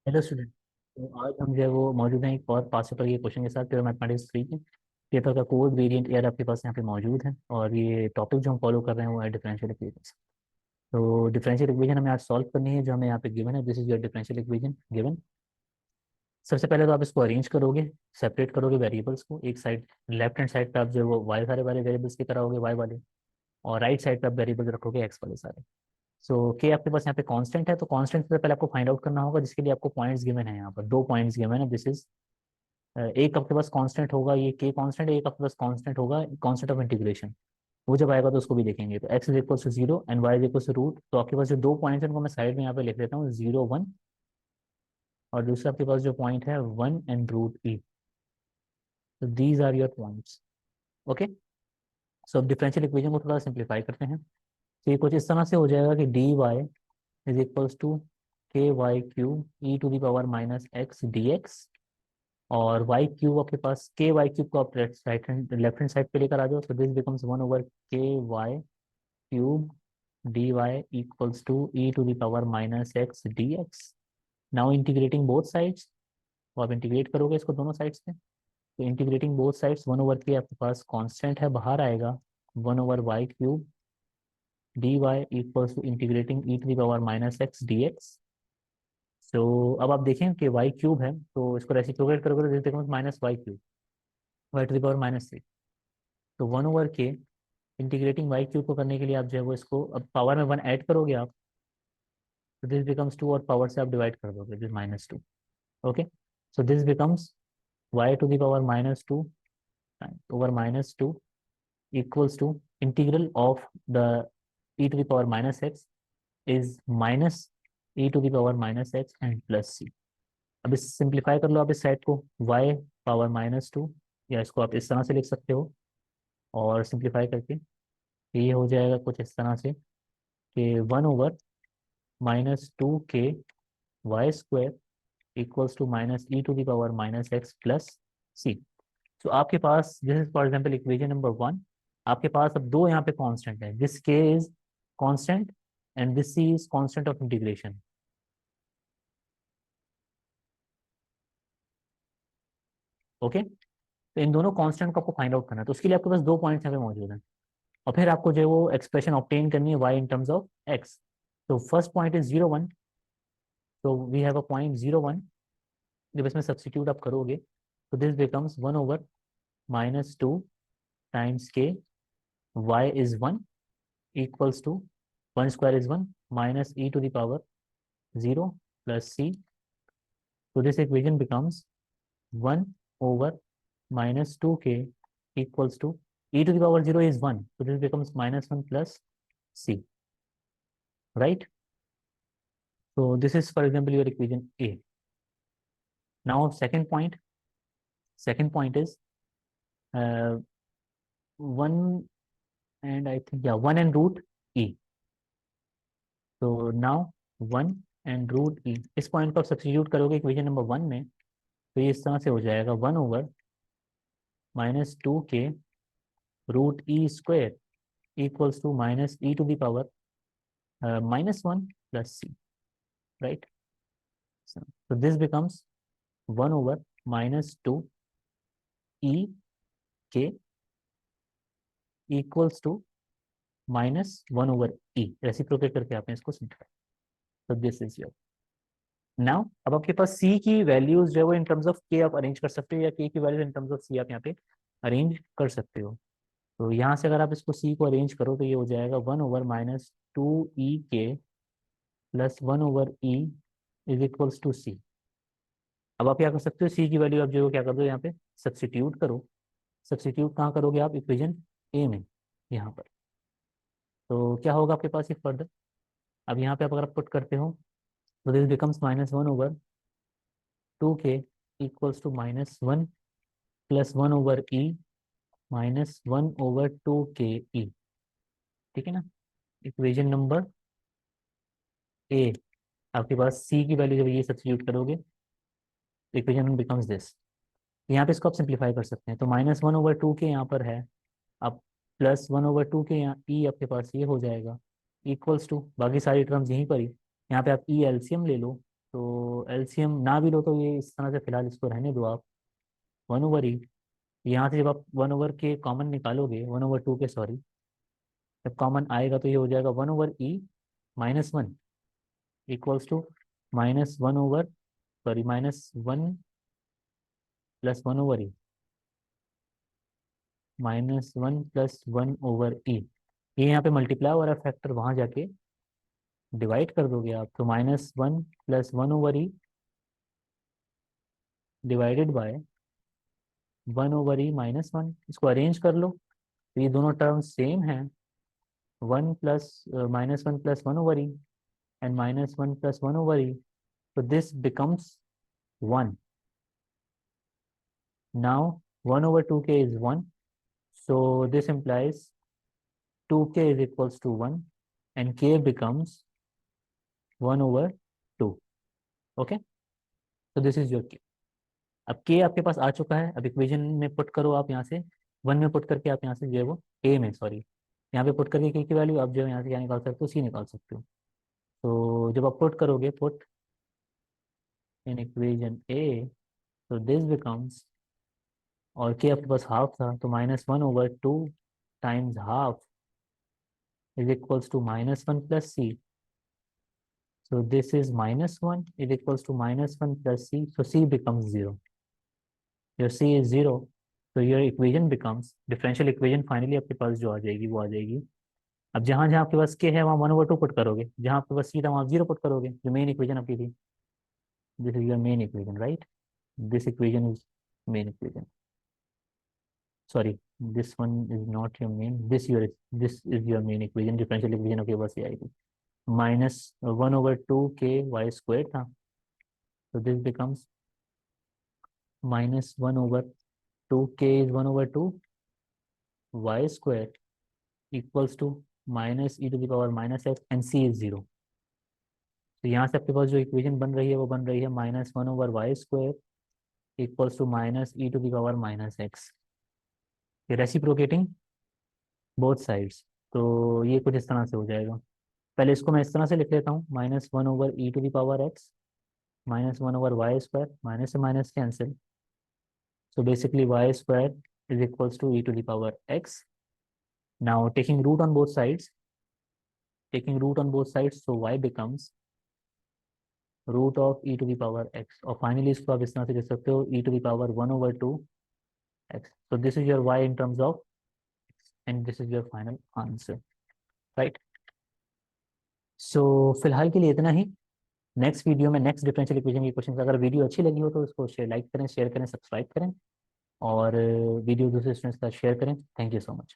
Hello student. तो आज हम जो है वो मौजूद हैं एक और पास पेपर के क्वेश्चन के साथ प्योर मैथमेटिक्स 3 के पेपर का कोड वेरिएंट एयर आपके पास यहाँ पे मौजूद है। और ये टॉपिक जो हम फॉलो कर रहे हैं वो है डिफरेंशियल इक्वेशन। तो डिफरेंशियल इक्वेशन हमें आज सॉल्व करनी है जो हमें यहाँ पे गिवन है। This is your differential equation given. सबसे पहले तो आप इसको अरेंज करोगे, सेपरेट करोगे वेरिएबल्स को। एक साइड लेफ्ट हैंड साइड पे आप जो है वो वाई सारे वाले वेरिएबल्स की कराओगे वाई वाले, और राइट साइड पे आप वेरिएबल्स रखोगे एक्स वाले सारे। सो के आपके पास यहाँ पे कांस्टेंट है, तो कांस्टेंट से पहले आपको फाइंड आउट करना होगा, जिसके लिए आपको पॉइंट्स गिवन है। यहाँ पर दो पॉइंट्स गिवन है। दिस इज एक आपके पास कांस्टेंट होगा, ये के कांस्टेंट है। एक आपके पास कांस्टेंट होगा कांस्टेंट ऑफ इंटीग्रेशन। वो जब आएगा तो उसको भी देखेंगे। तो x is equal to zero and y is equal to root. तो आपके पास जो दो पॉइंट्स हैं उनको मैं साइड में यहाँ पे लिख देता हूँ, जीरो वन, और दूसरा आपके पास जो पॉइंट है वन एंड रूट ई। तो these are your points. Okay. So अब डिफरेंशियल इक्वेशन को थोड़ा सिंप्लीफाई करते हैं। तो ये कुछ इस तरह से हो जाएगा कि d y is equals to k y cube e to the power minus x d x. और वाई क्यूब आपके पास के वाई क्यूब को आप right hand left hand side पे लेकर आ जाओ। So this becomes one over k y cube d y equals to e to the power minus x d x. Now integrating both sides. तो आप integrate करोगे इसको दोनों साइड्स पे। तो integrating both sides, one over k आपके पास constant है बाहर आएगा, one over y cube d y equals to integrating e to the power minus x d x. So अब आप देखें कि वाई क्यूब है तो इसको रेसिप्रोकेट करोगे तो this becomes minus y cube y to the power minus three. तो one over k integrating y cube को करने के लिए आप जो है वो इसको अब पावर में वन ऐड करोगे आप, तो दिस बिकम्स टू, और पावर से आप डिवाइड कर दोगे, this minus two. Okay. So this becomes y to the power minus two over minus two equals to integral of the e to the power minus x is minus e to the power minus x and plus c. अब इस simplify कर लो आप इस side को, y power minus to, या इसको आप इस तरह से लिख सकते हो। और सिंप्लीफाई करके ये हो जाएगा कुछ इस तरह से कि one over minus two k y square equals to minus e to the power minus x plus c. तो आपके पास this is for example equation number one. आपके पास अब दो यहाँ पे कांस्टेंट है, this k is constant and this c is constant of integration. Okay. तो इन दोनों कांस्टेंट को आपको फाइंड आउट करना है, तो उसके लिए आपके पास दो पॉइंट्स यहाँ पे मौजूद हैं। और फिर आपको जो है वो एक्सप्रेशन ऑब्टेन करनी है y in terms of x। तो first point is zero one. तो we have a point zero one. जब इसमें सब्सटीट्यूट आप करोगे तो this becomes one over minus two times k y is one equals to one square is one minus e to the power zero plus c. तो this equation becomes one over minus two k equals to e to the power zero is one, तो this becomes minus one plus c, right? So this is for example your equation A. Now second point is uh, 1 and I think yeah 1 and root E. So now 1 and root E, इस point को आप substitute करोगे equation number one में, तो ये इस तरह से हो जाएगा one over minus two k root e square equals to minus e to the power minus one plus c, right? So this becomes 1 over minus 2 e k equals to minus one over E. Reciprocate करके आपने इसको simplify. तो this is your. Now अब आपके पास सी की values जो है वो इन टर्म्स ऑफ के आप अरेंज कर सकते हो, या के की वैल्यूज इन टर्म्स ऑफ सी आप यहाँ पे अरेंज कर सकते हो। तो यहाँ से अगर आप इसको सी को अरेंज करो तो ये हो जाएगा one over minus two e k plus one over e is equals to c. अब आप क्या कर सकते हो, सी की वैल्यू आप जो है क्या कर दो यहाँ पे सब्सटीट्यूट करो। सब्सटीट्यूट कहाँ करोगे आप, इक्वेशन ए में, यहाँ पर। तो क्या होगा आपके पास ये फर्दर, अब यहाँ पे आप अगर आप पुट करते हो तो this becomes minus one over two k equals to minus one plus one over e minus one over two k e. ठीक है ना? Equation number A. आपके पास सी की वैल्यू जब ये सब्स्टिट्यूट करोगे तो इक्वेशन बिकम्स दिस। यहाँ पे इसको आप सिंप्लीफाई कर सकते हैं। तो माइनस वन ओवर टू के यहाँ पर है, अब प्लस वन ओवर टू के यहाँ ई आपके पास ये हो जाएगा इक्वल्स टू बाकी सारी टर्म्स यहीं पर ही। यहाँ पे आप ई एलसीएम ले लो, तो एलसीएम ना भी लो तो ये इस तरह से फिलहाल इसको रहने दो आप। 1/e, यहाँ से जब आप 1 ओवर के कॉमन निकालोगे, 1/2 के सॉरी, जब कॉमन आएगा तो ये हो जाएगा 1/e -1 equals to -1 over, sorry -1 प्लस 1/e, -1 + 1/e। ये यहाँ पे मल्टीप्लाई हो रहा है फैक्टर, वहाँ जाके डिवाइड कर दोगे आप, तो -1 + 1/e डिवाइडेड बाय 1/e -1। इसको अरेंज कर लो तो ये दोनों टर्म सेम है, 1 plus -1 + 1/e and -1 + 1/e, so this becomes 1. Now 1/2k is 1, so this implies 2k is equals to 1 and k becomes 1/2. Okay, so this is your k. अब k आपके पास आ चुका है, अब इक्वेशन में पुट करो आप, यहाँ से 1 में पुट करके आप यहाँ से जो है वो a में, सॉरी, यहाँ पे पुट करके k की वैल्यू आप जो है यहाँ से क्या निकाल सकते हो, c निकाल सकते हो। तो जब आप पुट करोगे, पुट इन इक्वेशन a, तो दिस बिकम्स, और के आपके पास हाफ था, तो -1/2 times half is equals to -1 + c, so this is -1 is equals to -1 + c, so c becomes 0. your c is 0, so your equation becomes differential equation. Finally आपके पास जो आ जाएगी वो आ जाएगी, अब जहाँ जहाँ आपके पास k है वहाँ 1/2 पुट करोगे, जहाँ आपके पास c था वहाँ 0 पुट करोगे, जो मेन इक्वेशन आपकी थी। This is your main equation, right? This equation is main equation, sorry, this one is not your main, this is your main equation, differential equation आपके पास ये आएगी, -1/2k y squared था, so this becomes -1/2k is 1/2 y squared equals to -e⁻⁻x and c is 0। तो यहाँ से आपके पास जो equation बन रही है वो बन रही है -1/y² इक्वल्स टू -e⁻⁻x, ये रेसिप्रोकेटिंग बोथ साइड्स। तो ये कुछ इस तरह से हो जाएगा। पहले इसको मैं इस तरह से लिख लेता हूँ, -1/e⁻x -1/y², माइनस से minus cancel, so basically y² is equals to e⁻x। now taking root on both sides, so y becomes root of e⁻x, और फाइनली इसको आप इस तरह से लिख सकते हो e⁻1/2x, so this is your y in terms of x and this is your final answer, right? so फिलहाल के लिए इतना ही। नेक्स्ट वीडियो में नेक्स्ट डिफरेंशियल इक्वेशन की क्वेश्चन, अगर वीडियो अच्छी लगी हो तो इसको शेयर, लाइक करें, शेयर करें, सब्सक्राइब करें, और वीडियो दूसरे स्टूडेंट्स के साथ शेयर करें। Thank you so much.